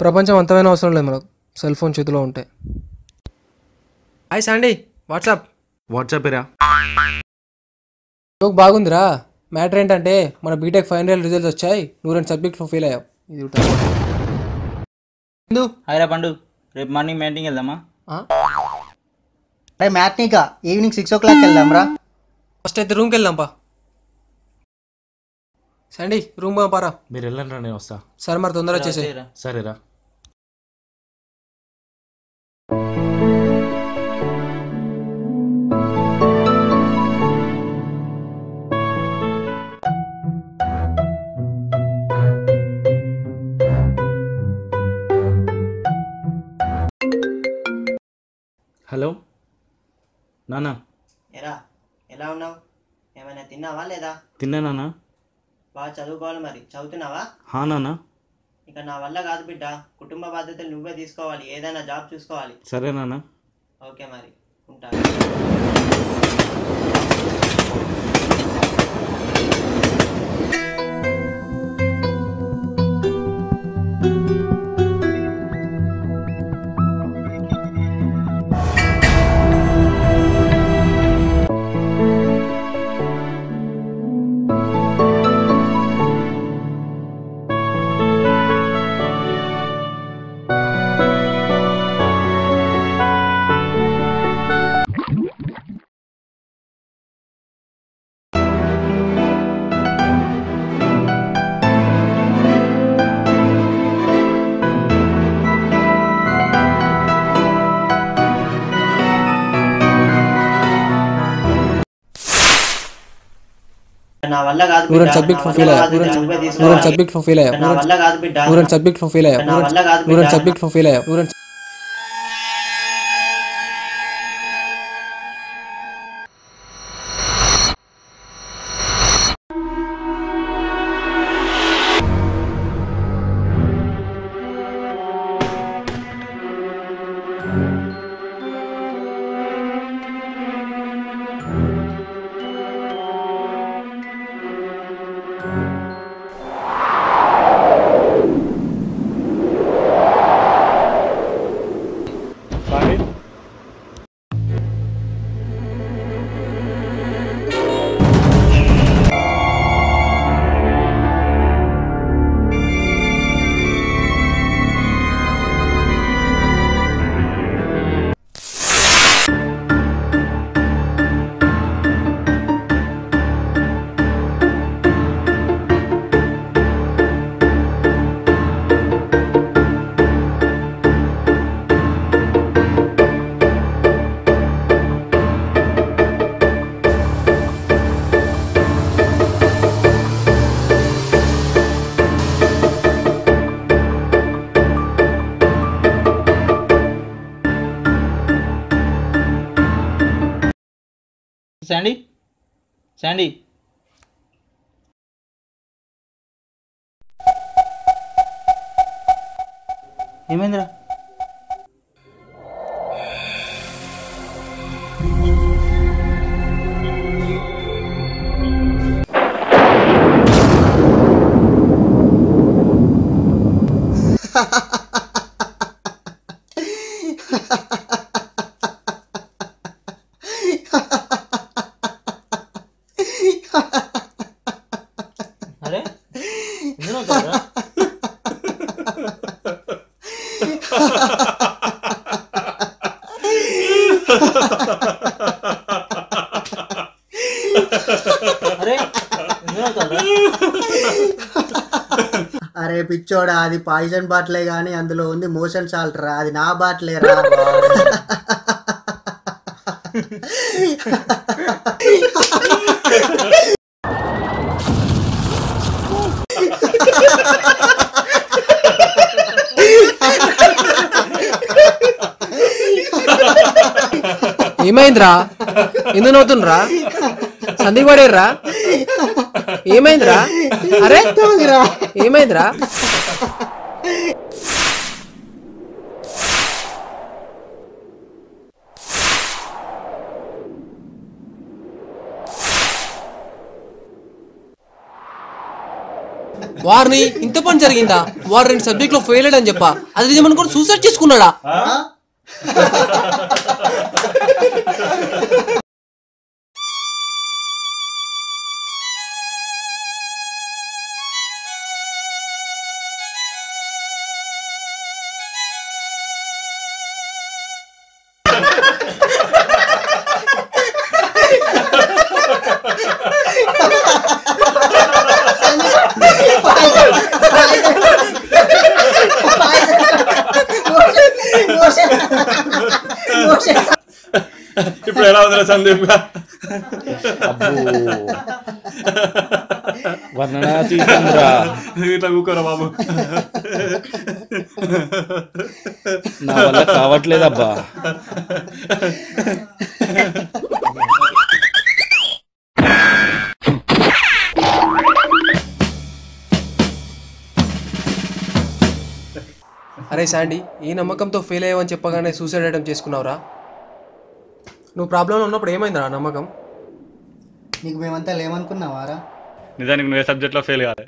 ప్రపంచం అంతమైన అవసరం లేదు మనకు, సెల్ ఫోన్ చేతిలో ఉంటే. హాయ్ శాండీ, వాట్సాప్ రా. జోక్ బాగుందిరా. మ్యాటర్ ఏంటంటే మన బీటెక్ ఫైనల్ ఇయర్ రిజల్ట్స్ వచ్చాయి, నువ్వు 2 సబ్జెక్ట్లో ఫెయిల్ అయ్యావు. ఇది హాయ్రా పండు, రేపు మార్నింగ్ మీటింగ్ వెళ్దామా? అరే మ్యాట్నికా ఈవినింగ్ 6 o'clock వెళ్దాంరా. ఫస్ట్ అయితే రూమ్కి వెళ్దాంపా. శాండీ రూమ్ పారా. మీరు వెళ్ళండి రా, నేను వస్తా. సరే మరి తొందరగా వచ్చేసి. సరేరా. హలో నానా. ఎలా ఉన్నావు? ఏమైనా తిన్నావా లేదా? తిన్నా నానా. బాగా చదువుకోవాలి, మరి చదువుతున్నావా? హా నానా. ఇక నా వల్ల కాదు బిడ్డ, కుటుంబ బాధ్యతలు నువ్వే తీసుకోవాలి, ఏదైనా జాబ్ చూసుకోవాలి. సరే నానా. ఓకే మరి ఉంటా. నా వల్ల కాదు బిడ్డ, నువ్వు సబ్జెక్ట్లో ఫెయిల్ అయ్యావు. నువ్వు సబ్జెక్ట్లో ఫెయిల్ అయ్యావు. నా వల్ల కాదు బిడ్డ, నువ్వు సబ్జెక్ట్లో ఫెయిల్ అయ్యావు. నా వల్ల కాదు నువ్వు బిడ్డ. సబ్జెక్ట్లో ఫెయిల్ అయ్యావు. శాండీ, శాండీ, ఏమైందిరా? అరే ఎందుకు నవ్వుతావురా? అరే ఎందుకు నవ్వుతావురా? అరే పిచ్చోడా, అది పాయిజన్ బాటిలే కానీ అందులో ఉంది మోషన్ సాల్ట్ రా, అది నా బాటిలే రా. ఏమైందిరా? ఎందుకు నవ్వుతుండ్రా? సందీప్ పడేర్రా? ఏమైందిరా? అరే ఏమైందిరా? వారిని ఇంత పని జరిగిందా? వారు 2 సబ్జెక్టులో ఫెయిల్ అయ్యాడని చెప్పా, అది నిజమనుకోని సూసైడ్ చేసుకున్నాడా? ఇప్పుడు ఎలా ఉందిరా సందీప్? వర్ణనాతీతంరా. ఇట్లా కూకోరా బాబు. నా వల్ల కావట్లేదబ్బా. అరే శాండీ, ఈ నమ్మకంతో ఫెయిల్ అయ్యావని చెప్పగానే సూసైడ్ అటెంప్ట్ చేసుకున్నావురా? నువ్వు ప్రాబ్లంలో ఉన్నప్పుడు ఏమైందిరా నమ్మకం? నీకు మేమంతా లేమనుకున్నావారా? నిజానికి నువ్వే సబ్జెక్ట్లో ఫెయిల్ కాలే.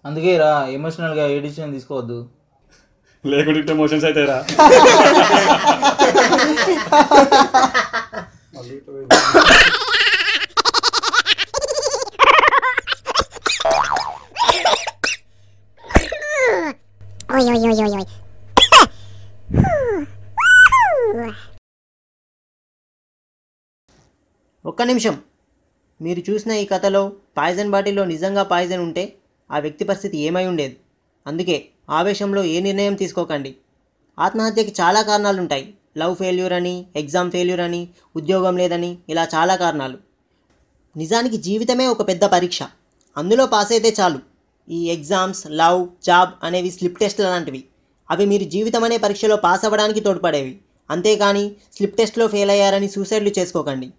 అందుకే రా ఎమోషనల్గా ఏ డిసిషన్ తీసుకోవద్దు. లేకుంటే ఎమోషన్స్ అవుతాయిరా. ఒక్క నిమిషం. మీరు చూసిన ఈ కథలో పాయిజన్ బాటిల్లో నిజంగా పాయిజన్ ఉంటే ఆ వ్యక్తి పరిస్థితి ఏమై ఉండేది? అందుకే ఆవేశంలో ఏ నిర్ణయం తీసుకోకండి. ఆత్మహత్యకి చాలా కారణాలు ఉంటాయి. లవ్ ఫెయిల్యూర్ అని, ఎగ్జామ్ ఫెయిల్యూర్ అని, ఉద్యోగం లేదని, ఇలా చాలా కారణాలు. నిజానికి జీవితమే ఒక పెద్ద పరీక్ష. అందులో పాస్ అయితే చాలు. ఈ ఎగ్జామ్స్, లవ్, జాబ్ అనేవి స్లిప్ టెస్ట్ల లాంటివి. అవి మీరు జీవితం అనే పరీక్షలో పాస్ అవ్వడానికి తోడ్పడేవి. అంతేకాని స్లిప్ టెస్ట్లో ఫెయిల్ అయ్యారని సూసైడ్లు చేసుకోకండి.